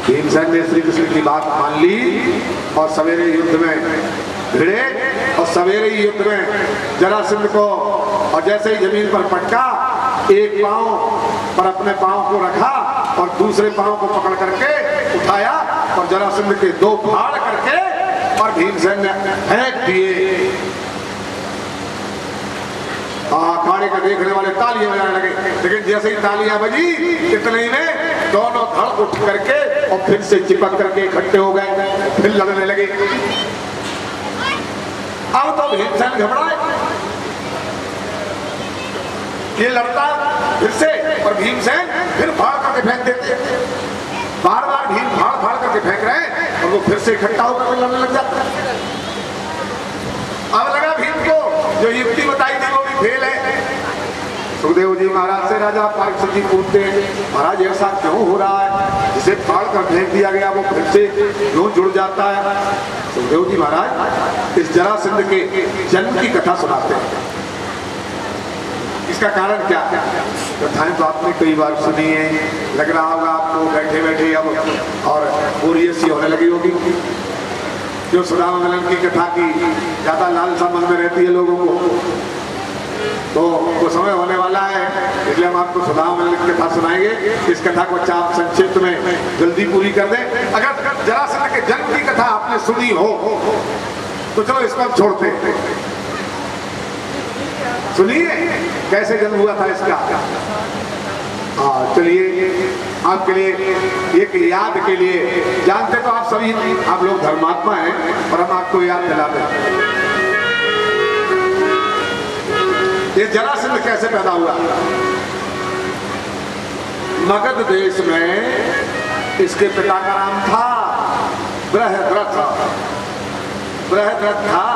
भीमसेन ने श्री कृष्ण की बात मान ली और सवेरे युद्ध में भिड़े और सवेरे ही युद्ध में जरासंध को, और जैसे ही जमीन पर पटका, एक पांव पर अपने पांव को रखा और दूसरे पांव को पकड़ करके उठाया और जरासंध के दो फाड़ करके और भीमसेन ने फेंक दिए। अखाड़े का देखने वाले तालियां बजाने लगे, लेकिन जैसे ही तालियां बजी इतने ही में दोनों धड़ उठ करके और फिर से चिपक करके इकट्ठे हो गए, फिर लड़ने लगे। अब तो भीमसेन घबराए, ये लड़ता फिर से और भीमसेन फिर फाड़ करके फेंक देते, बार बार भीम फाड़ फाड़ करके फेंक रहे हैं और वो फिर से इकट्ठा होकर लड़ने लग जाता है। अब लगा भीम को जो युक्ति बताई थी वो भी फेल है। सुखदेव जी महाराज से राजा परीक्षित जी पूछते हैं, महाराज ऐसा क्यों हो रहा है, जिसे फाड़ कर फेंक दिया गया वो फिर से क्यों जुड़ जाता है? सुखदेव जी महाराज इस जरासंध के जन्म की कथा सुनाते हैं। इसका कारण क्या है? कथाएं तो आपने कई बार सुनी है, लग रहा होगा आपको बैठे बैठे अब और बोरियत सी होने लगी होगी। जो सुदामा मिलन की कथा की ज्यादा लालसा मन में रहती है लोगों को, तो वो समय होने वाला है, इसलिए हम आपको सुदामा मिलन की कथा सुनाएंगे। इस कथा को आप संक्षिप्त में जल्दी पूरी कर दें। अगर जरासंध के जन्म की कथा आपने सुनी हो तो चलो इसको हम छोड़ते हैं। सुनिए कैसे जन्म हुआ था इसका। चलिए आपके लिए एक याद के लिए, जानते तो आप सभी, आप लोग धर्मात्मा हैं, पर हम आपको याद दिलाते हैं ये जरासंध कैसे पैदा हुआ। मगध देश में इसके पिता का नाम था बृहद्रथ। बृहद्रथ था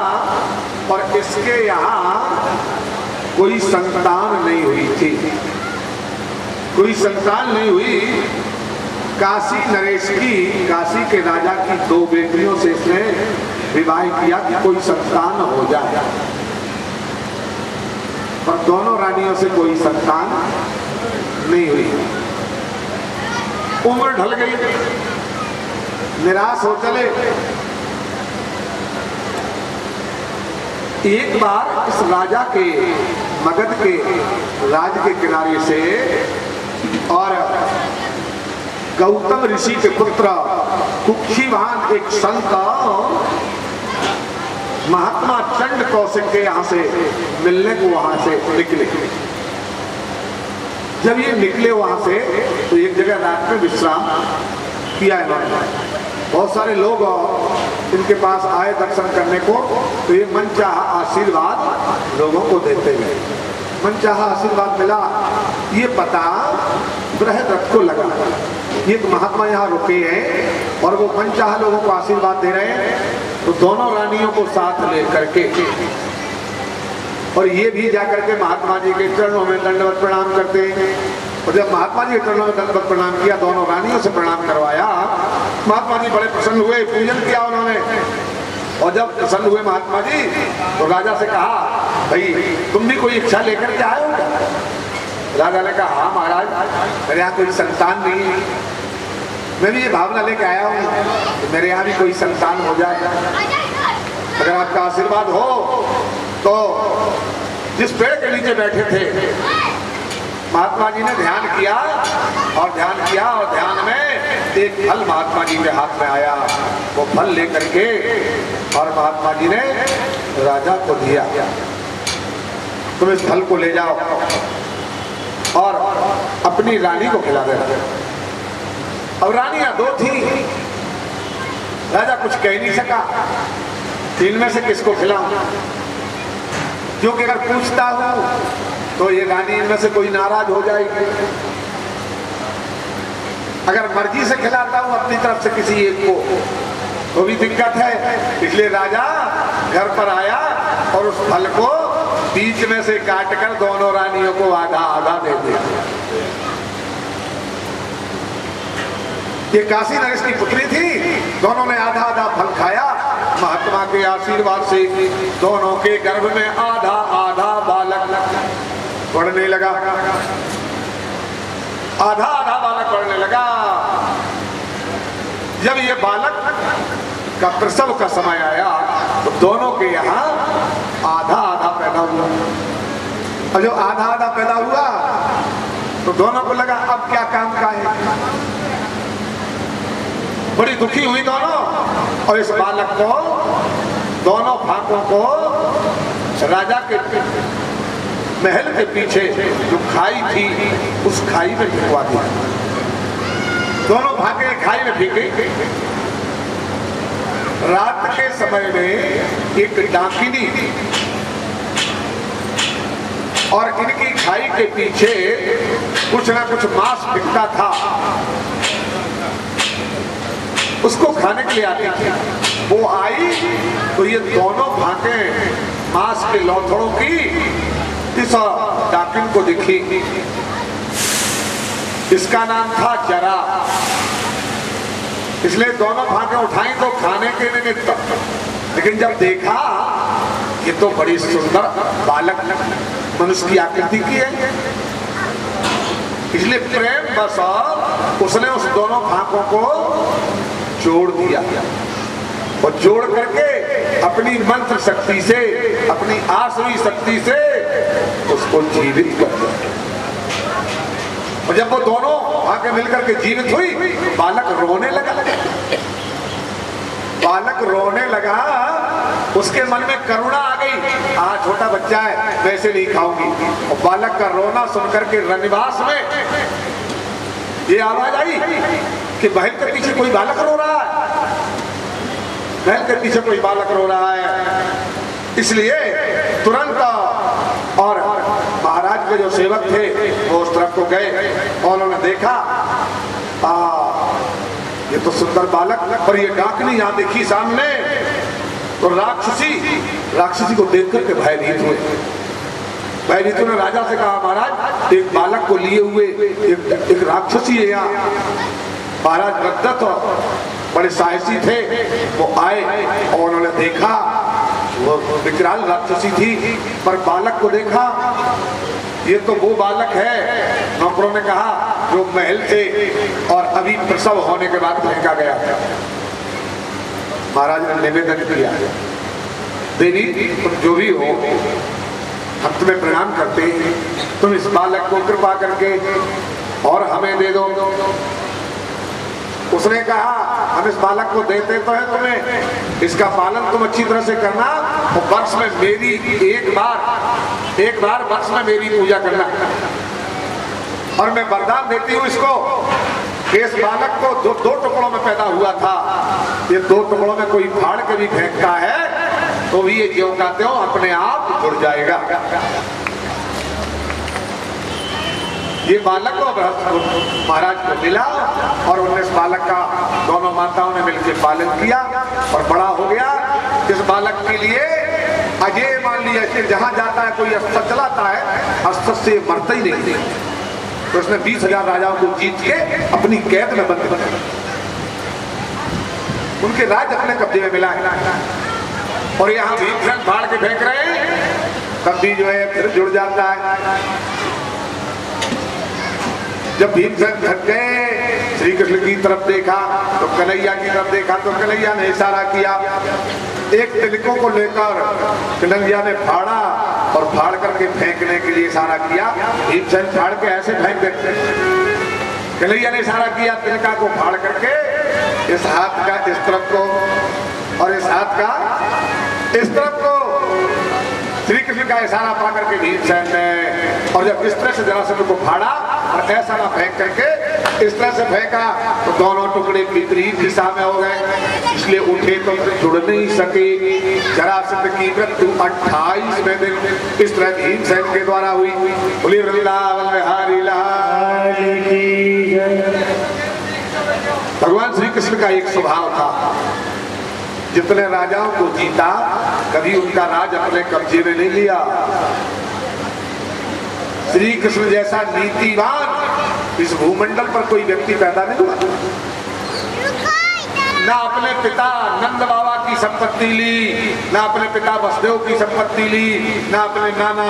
और इसके यहाँ कोई संतान नहीं हुई थी, कोई संतान नहीं हुई। काशी नरेश की, काशी के राजा की दो बेटियों से इसने विवाह किया कि कोई संतान हो जाए, पर दोनों रानियों से कोई संतान नहीं हुई। उम्र ढल गई, निराश हो चले। एक बार इस राजा के, मगध के राज के किनारे से और गौतम ऋषि के पुत्र कुक्षीवान एक संत महात्मा चंड कौशिक के यहाँ से मिलने को वहां से निकले। जब ये निकले वहां से तो एक जगह रात में विश्राम किया इन्होंने। बहुत सारे लोग इनके पास आए दर्शन करने को, तो ये मनचाहा आशीर्वाद लोगों को देते गए। मनचाहा आशीर्वाद मिला, ये पता बृहद्रथ को लगा। ये महात्मा यहाँ रुके हैं और वो मनचाहा लोगों को आशीर्वाद दे रहे हैं, तो दोनों रानियों को साथ लेकर के और ये भी जाकर के महात्मा जी के चरणों में दंडवत प्रणाम करते हैं। और जब महात्मा जी के चरणों में दंडवत प्रणाम किया, दोनों रानियों से प्रणाम करवाया, महात्मा जी बड़े प्रसन्न हुए, पूजन किया उन्होंने। और जब प्रसन्न हुए महात्मा जी तो राजा से कहा, भाई तुम भी कोई इच्छा लेकर के आए हो क्या? राजा ने कहा, हाँ महाराज, मेरे यहाँ कोई संतान नहीं है, मैं भी ये भावना लेके आया हूँ कि मेरे यहाँ भी कोई संतान हो जाए। अगर आपका आशीर्वाद हो तो जिस पेड़ के नीचे बैठे थे महात्मा जी ने ध्यान किया और ध्यान किया और ध्यान में एक फल महात्मा जी के हाथ में आया। वो फल लेकर के और महात्मा जी ने राजा को दिया, तुम इस फल को ले जाओ और अपनी रानी को खिला देना। अब रानियां दो थी, राजा कुछ कह नहीं सका, इनमें से किसको खिलाऊं, क्योंकि अगर पूछता हूं तो ये रानी इनमें से कोई नाराज हो जाएगी। अगर मर्जी से खिलाता हूं अपनी तरफ से किसी एक को तो भी दिक्कत है। इसलिए राजा घर पर आया और उस फल को बीच में से काटकर दोनों रानियों को आधा आधा दे दिया। ये काशी नरेश की पुत्री थी, दोनों ने आधा आधा फल खाया। महात्मा के आशीर्वाद से दोनों के गर्भ में आधा आधा बालक बढ़ने लगा, आधा आधा बालक बढ़ने लगा। जब ये बालक का प्रसव का समय आया तो दोनों के यहाँ आधा आधा पैदा हुआ। और जो आधा आधा पैदा हुआ तो दोनों को लगा अब क्या काम का है। बड़ी दुखी हुई दोनों, और इस बालक को, दोनों फाकों को राजा के महल के पीछे जो खाई थी उस खाई में फेंकवा दिया। दोनों भागे खाई में फेंके। रात के समय में एक डाकिनी और इनकी खाई के पीछे कुछ ना कुछ मांस बिकता था, उसको खाने के लिए आती थी। वो आई तो ये दोनों भागे मांस के लौथड़ों की इस डाकिन को दिखी। इसका नाम था जरा, इसलिए दोनों भागे उठाई तो खाने के निमित्त। लेकिन जब देखा ये तो बड़ी सुंदर बालक मनुष्य की आकृति की है, इसलिए प्रेम बस उसने उस दोनों भागों को जोड़ दिया और जोड़ करके अपनी मंत्र शक्ति से, अपनी आसुरी शक्ति से उसको जीवित कर दिया। और जब वो दोनों आके मिलकर के जीवित हुई, बालक रोने लगा। बालक रोने लगा, उसके मन में करुणा आ गई। छोटा बच्चा है, वैसे नहीं खाऊंगी। और बालक का रोना सुनकर के रनिवास में ये आवाज आई कि महल के पीछे कोई बालक रो रहा है, महल के पीछे कोई बालक रो रहा है। इसलिए तुरंत और महाराज के जो सेवक थे वो उस तरफ को गए और उन्होंने देखा ये तो सुंदर बालक, पर ये डाकनी यहाँ देखी सामने। तो राक्षसी को देख करके भयभीत हुए। भयभीतों ने राजा से कहा, महाराज एक बालक को लिए हुए एक राक्षसी है यहाँ। महाराज रद्दत बड़े साहसी थे, वो आए और उन्होंने देखा वो विकराल राक्षसी थी, पर बालक को देखा ये तो वो बालक है। नौकरों ने कहा जो महल से और अभी प्रसव होने के बाद फेंका गया था। महाराज ने निवेदन किया, देवी तुम जो भी हो हम तुम्हें प्रणाम करते हैं, तुम इस बालक को कृपा करके और हमें दे दो। उसने कहा हम इस बालक को देते तो है तुम्हें, इसका पालन तुम अच्छी तरह से करना और वर्ष में मेरी एक बार वर्ष में मेरी पूजा करना। और मैं वरदान देती हूँ इसको कि इस बालक को जो 2 टुकड़ों में पैदा हुआ था, ये 2 टुकड़ों में कोई फाड़ के भी फेंकता है तो भी ये ज्यों का त्यों अपने आप जुड़ जाएगा। ये बालक को महाराज को मिला और उन्होंने इस बालक का दोनों माताओं ने मिलकर पालन किया और बड़ा हो गया। इस बालक के लिए अजय मान लिया कि जहां जाता है कोई अस्त्र चलाता है, अस्त्र से मरता ही नहीं। तो उसने 20,000 राजाओं को जीत के अपनी कैद में बंद कर दिया, उनके राज अपने कब्जे में मिला है। और यहाँ भीमसेन फाड़ के फेंक रहे हैं, तब भी जो है फिर जुड़ जाता है। जब भीमसेन थक गए, श्री कृष्ण की तरफ देखा तो कन्हैया की तरफ देखा तो कन्हैया ने इशारा किया। एक तिलकों को लेकर कन्हैया ने फाड़ा और फाड़ करके फेंकने के लिए इशारा किया। भीमसेन फाड़ के ऐसे फेंक देते, कन्हैया ने इशारा किया तिलका को फाड़ करके, इस हाथ का इस तरफ को और इस हाथ का इस तरफ को। श्री कृष्ण का इशारा पा करके भीमसेन ने, और जब इस तरह से जरासंध को फाड़ा और ऐसा ना फेंक करके इस तरह से फेंका तो दोनों टुकड़े विपरीत दिशा में हो गए, इसलिए उठे तो जुड़ नहीं सके। जरासंध की मृत्यु 28वें दिन इस तरह भीमसेन के द्वारा हुई। बोली वृंदावन बिहारी लाल की जय। भगवान श्री कृष्ण का एक स्वभाव था, जितने राजाओं को जीता कभी उनका राज अपने कब्जे में नहीं लिया। श्री कृष्ण जैसा नीतिवान इस भूमंडल पर कोई व्यक्ति पैदा नहीं हुआ। ना अपने पिता नंद बाबा की संपत्ति ली, ना अपने पिता वसुदेव की संपत्ति ली, ना अपने नाना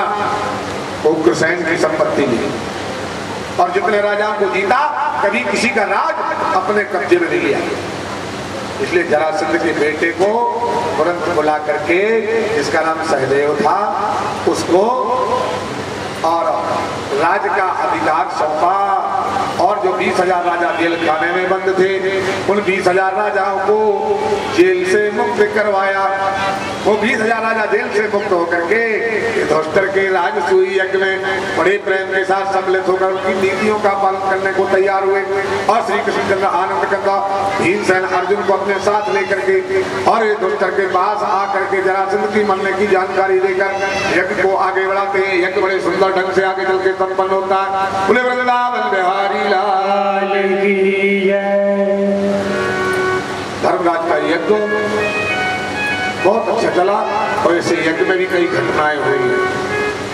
उग्रसेन की संपत्ति ली। और जितने राजाओं को जीता कभी किसी का राज अपने कब्जे में नहीं लिया। इसलिए जरासंध के बेटे को तुरंत बुला करके, जिसका नाम सहदेव था, उसको और राज का अधिकार सौंपा। और जो 20,000 राजा जेल खाने में बंद थे, उन 20,000 राजाओं को जेल से मुक्त करवाया। वो 20,000 राजा जेल से मुक्त होकर के युधिष्ठिर के राजसूय यज्ञ में बड़े प्रेम के साथ सम्मिलित होकर उनकी नीतियों का पालन करने को तैयार हुए। और श्री कृष्णचंद्र आनंद कंदा भीमसेन अर्जुन को अपने साथ लेकर के और युधिष्ठिर के पास आकर के जरासंध की मरने की जानकारी देकर यज्ञ को आगे बढ़ाते हैं। यज्ञ बड़े सुंदर ढंग से आगे चल के संपन्न होता है। बोले वृंदावन बिहारी लाल की जय। धर्मराज का यज्ञ बहुत अच्छा चला और इसे यज्ञ में भी कई घटनाएं हुई।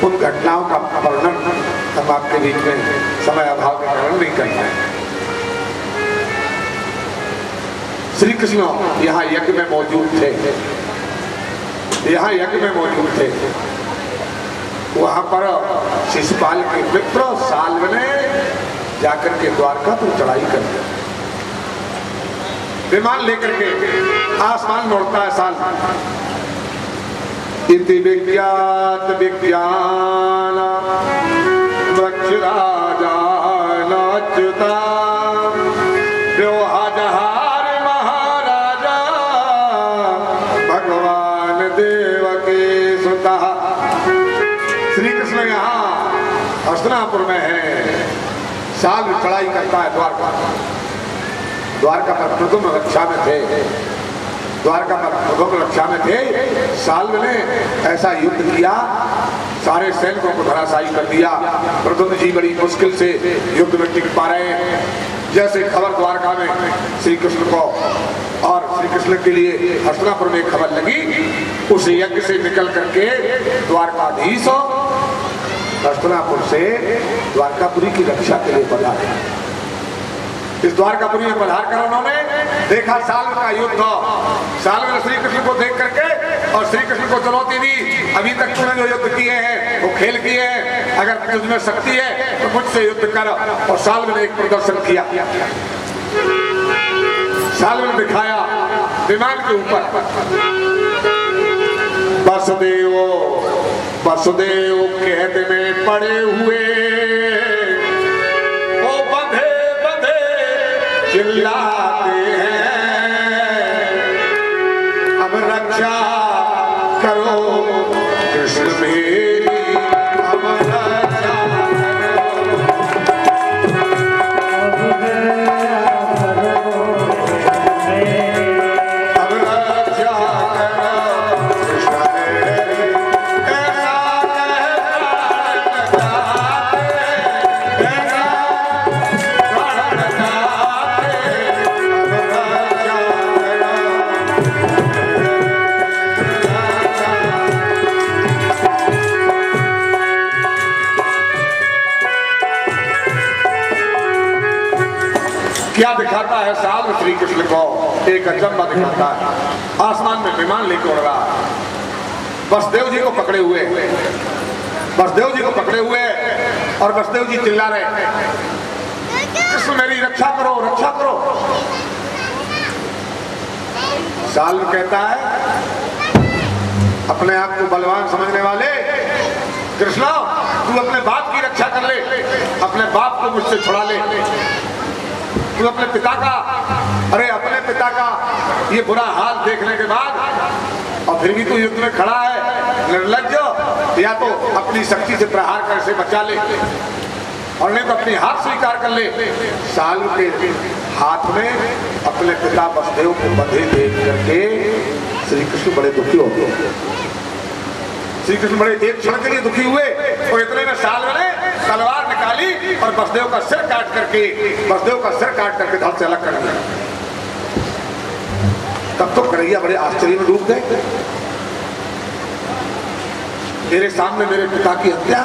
उन घटनाओं का वर्णन हम आपके बीच में समय अभाव के कारण नहीं करना है। श्री कृष्ण यहाँ यज्ञ में मौजूद थे, यहाँ यज्ञ में मौजूद थे। वहां पर शिशुपाल के मित्र साल्व ने जाकर के द्वारका पर चढ़ाई कर दी। विमान लेकर के आसमान लौटता है साल। इति विज्ञात विज्ञान वृक्ष राजा नाच्युता व्योहाजहार महाराजा भगवान देवकी सुता। श्री कृष्ण यहाँ हस्तिनापुर में है। साल चढ़ाई करता है द्वारका। द्वारका पर प्रथम रक्षा में थे, द्वारका पर प्रथम रक्षा में थे। साल ने ऐसा युद्ध किया, सारे सैनिकों को धराशायी कर दिया। प्रथम जी बड़ी मुश्किल से युद्ध में टिक पा रहे हैं। जैसे खबर द्वारका में श्री कृष्ण को और श्री कृष्ण के लिए हस्तिनापुर में खबर लगी, उस यज्ञ से निकल करके द्वारकाधीश हस्तिनापुर से द्वारकापुरी की रक्षा के लिए पधारे। इस द्वारकापुरी में पधार कर उन्होंने देखा साल का युद्ध। साल ने श्री कृष्ण को देख करके और श्री कृष्ण को चुनौती दी, अभी तक तूने जो युद्ध किए हैं वो खेल किए हैं, अगर तुझमें शक्ति है तो मुझसे युद्ध कर। और साल ने एक प्रदर्शन किया। साल ने दिखाया विमान के ऊपर वसुदेव कैद में पड़े हुए वो बंधे बंधे चिल्लाते हैं, अब रक्षा करो कृष्ण मेरी, अब रक्षा क्या दिखाता है साल श्री कृष्ण को? एक अचंबा दिखाता है। आसमान में विमान लेके उड़ रहा है। वसुदेव जी को पकड़े हुए, वसुदेव जी को पकड़े हुए और वसुदेव जी चिल्ला रहे, कृष्ण मेरी रक्षा करो, रक्षा करो। साल कहता है अपने आप को बलवान समझने वाले, कृष्णा तू अपने बाप की रक्षा कर ले, अपने बाप को मुझसे छुड़ा ले। तू अपने पिता का, अरे अपने पिता का ये बुरा हाल देखने के बाद और फिर भी तू युद्ध में खड़ा है, निर्लज्ज। या तो अपनी शक्ति से प्रहार कर से बचा ले और नहीं तो अपनी हार स्वीकार कर ले। साल के हाथ में अपने पिता वसुदेव को बंधे देख करके श्री कृष्ण बड़े दुखी हो गए। श्री कृष्ण बड़े एक क्षण के लिए दुखी हुए और इतने में साल ने तलवार निकाली और वसुदेव का सिर काट करके धड़ से अलग कर दिया। तब तो कन्हैया बड़े आश्चर्य में डूब गए। मेरे सामने मेरे पिता की हत्या।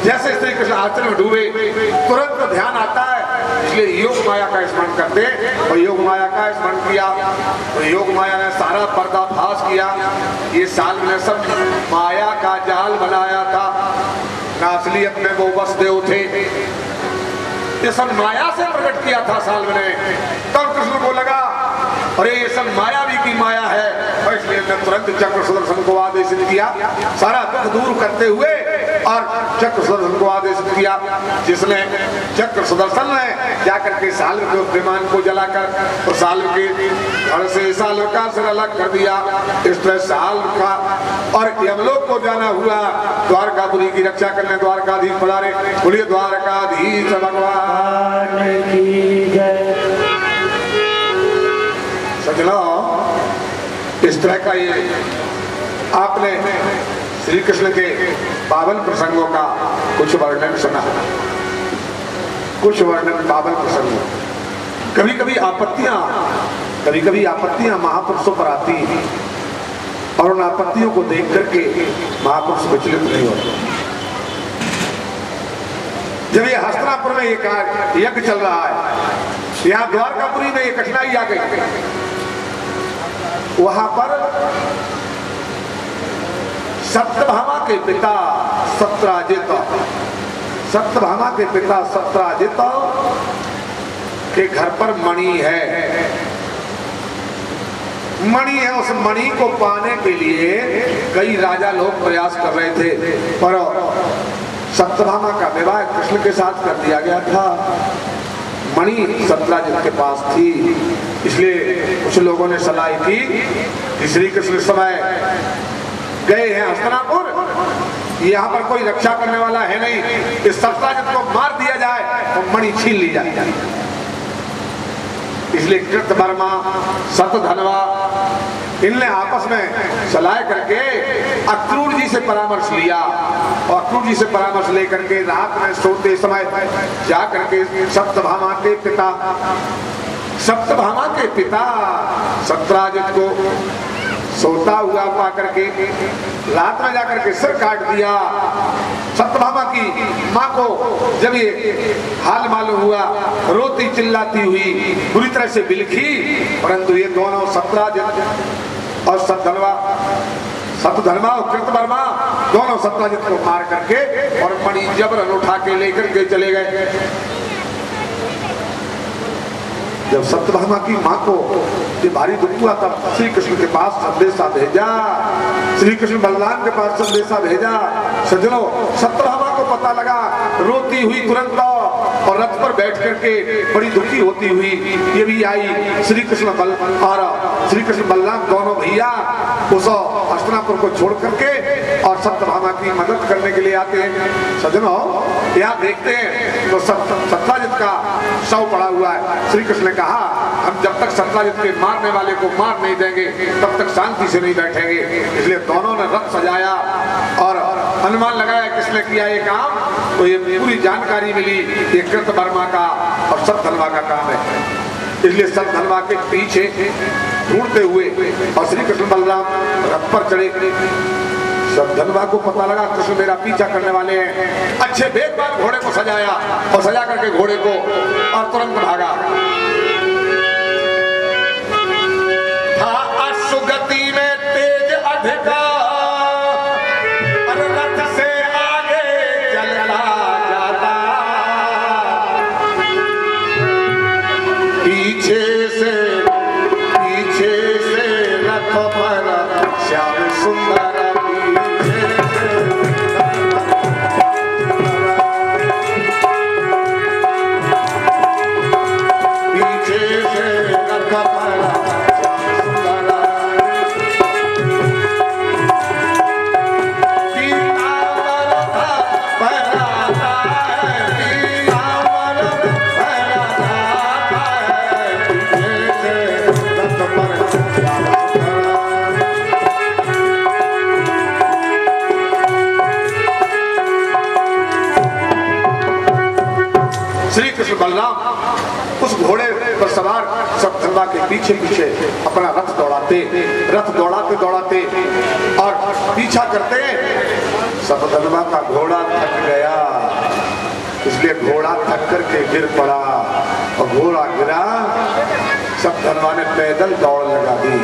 जैसे श्री कृष्ण आश्चर्य में डूबे, तुरंत ध्यान आता है, इसलिए योग माया का स्मरण करते और योग माया का स्मरण किया। तो योग माया ने सारा पर्दाफाश किया। ये साल ने सब माया का जाल बनाया था, ना असलियत में वो वसुदेव थे। ये सब माया से प्रकट किया था साल ने। तब कृष्ण को लगा और ये सब मायावी की माया है। और इसलिए मैं तुरंत चक्र सुदर्शन को आदेशित किया, सारा दुख दूर करते हुए, और चक्र सुदर्शन को आदेशित किया, जिसने चक्र सुदर्शन ने जाकर के साल्व के विमान को जलाकर और साल्व के घर से साल्व का सिर अलग कर दिया। इस तरह साल्व का और यमलोक को जाना हुआ। द्वारकापुरी की रक्षा करने द्वारकाधीश पधारे। बोलिए द्वारकाधीश भगवान की जय। सजनों, इस तरह का ये आपने श्री कृष्ण के पावन प्रसंगों का कुछ वर्णन सुना, कुछ वर्णन पावन प्रसंगों। कभी कभी आपत्तियां महापुरुषों पर आती हैं और उन आपत्तियों को देख करके महापुरुष विचलित नहीं होते। जब ये हस्तिनापुर में एक यज्ञ चल रहा है, यहाँ द्वारकापुरी में ये कठिनाई आ गई, वहां पर सत्यभामा के पिता सत्राजित के घर पर मणि है। उस मणि को पाने के लिए कई राजा लोग प्रयास कर रहे थे, पर सत्यभामा का विवाह कृष्ण के साथ कर दिया गया था। मणि सत्राजित के पास थी, इसलिए कुछ लोगों ने सलाह की कि श्री कृष्ण समय गए हैं हस्तिनापुर, यहाँ पर कोई रक्षा करने वाला है नहीं, इस सत्राजित को मार दिया जाए और मणि छीन ली जाए। इसलिए कृतवर्मा, शतधन्वा, इनने आपस में सलाह करके अक्रूर जी से परामर्श लिया, और अक्रूर जी से परामर्श लेकर के रात में सोते समय जा करके सत्यभामा के पिता सत्राजित को सोता हुआ पा करके रात में जाकर के सिर काट दिया। सत्यभामा की माँ को जब ये हाल मालूम हुआ, रोती चिल्लाती हुई बुरी तरह से बिलखी, परंतु ये दोनों सत्राजित और सतधन्वा और कृतवर्मा दोनों सत्राजित को मार करके और मणि जबरन उठा के लेकर के चले गए। जब सत्यभामा की माँ को ये भारी दुख हुआ, तब श्री कृष्ण के पास संदेशा भेजा, श्री कृष्ण बलराम के पास संदेशा भेजा। सज्जनों, सत्यभामा को पता लगा, रोती हुई तुरंत और रथ पर बैठ करके बड़ी दुखी होती हुई ये भी आई। श्री कृष्ण बलराम दोनों भैया उस हस्तिनापुर को छोड़ करके और सत्यभामा की मदद करने के लिए आते हैं। सज्जनों, यहाँ देखते हैं तो सत्राजित का शव पड़ा हुआ है। श्री कृष्ण ने कहा, हम जब तक सत्राजित के मारने वाले को मार नहीं देंगे तब तक शांति से नहीं बैठेंगे। इसलिए दोनों ने रथ सजाया और अनुमान लगाया किसने किया ये काम, तो ये पूरी जानकारी मिली ये कृतवर्मा का और सतधन्वा का काम है। इसलिए सतधन्वा के पीछे ढूंढते हुए और श्री कृष्ण बलराम रथ पर चढ़े। सतधन्वा को पता लगा कृष्ण मेरा पीछा करने वाले हैं, अच्छे बेदबान घोड़े को सजाया और सजा करके घोड़े को और तुरंत भागा। अश्वगति में तेज अधिका और रथ से आगे चलता जाता, पीछे से रथ पर श्याम सुंदर बलराम उस घोड़े पर सवार सतधन्वा के पीछे पीछे अपना रथ दौड़ाते और पीछा करते। सतधन्वा का घोड़ा थक गया, इसलिए घोड़ा थक करके गिर पड़ा और घोड़ा गिरा। सतधन्वा ने पैदल दौड़ लगा दी।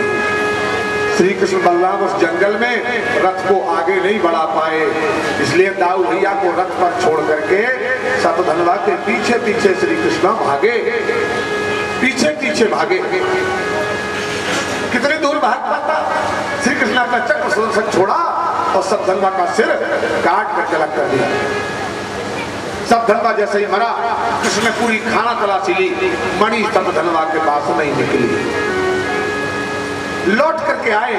श्री कृष्ण बलराम उस जंगल में रथ को आगे नहीं बढ़ा पाए, इसलिए दाऊ भैया को रथ पर छोड़ करके सतधन्वा के पीछे पीछे श्री कृष्ण पीछे भागे। कितनी दूर भाग पाता। श्री कृष्ण अपना चक्र सुदर्शन छोड़ा और सब धनवा का सिर काट कर अलग कर दिया। सब धनवा जैसे ही मरा, कृष्ण ने पूरी खाना तलाशी ली, मणि सब धनवा के पास नहीं निकली। लौट करके आए,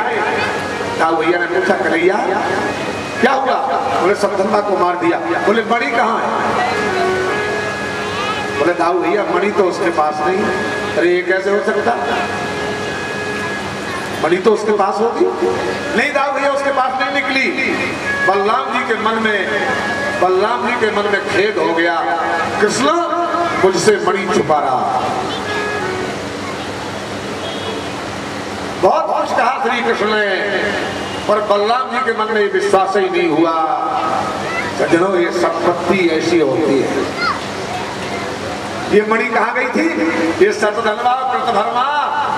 दाऊ भैया ने पूछा, कन्हैया क्या हुआ? बोले सब धनवा को मार दिया। बोले मणि कहाँ है? बोले दाऊ भैया मणि तो उसके पास नहीं। अरे ये कैसे हो सकता? मणि तो उसके पास होगी। नहीं दाऊ भैया उसके पास नहीं निकली। बलराम जी के मन में खेद हो गया, कृष्ण मुझसे मणि छुपा रहा। बहुत कुछ कहा श्री कृष्ण ने, पर बलराम जी के मन में विश्वास ही नहीं हुआ। सज्जनों, ये संपत्ति ऐसी होती है। ये मणि कहाँ गई थी? ये सतधनवा कृतधर्मा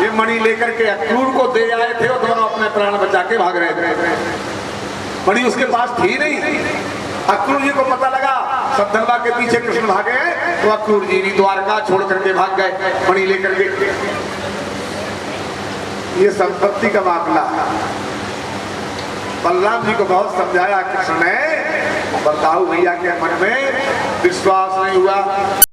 ये मणि लेकर के अक्रूर को दे आए थे और दोनों अपने प्राण बचा के भाग रहे थे। मणि उसके पास थी नहीं। अक्रूर जी को पता लगा सतधनवा के पीछे कृष्ण भागे, तो अक्रूर जी द्वारका छोड़ करके भाग गए मणि लेकर के। ये संपत्ति का मामला। बलराम जी को बहुत समझाया कृष्ण ने, बताओ भैया के मन में विश्वास नहीं हुआ।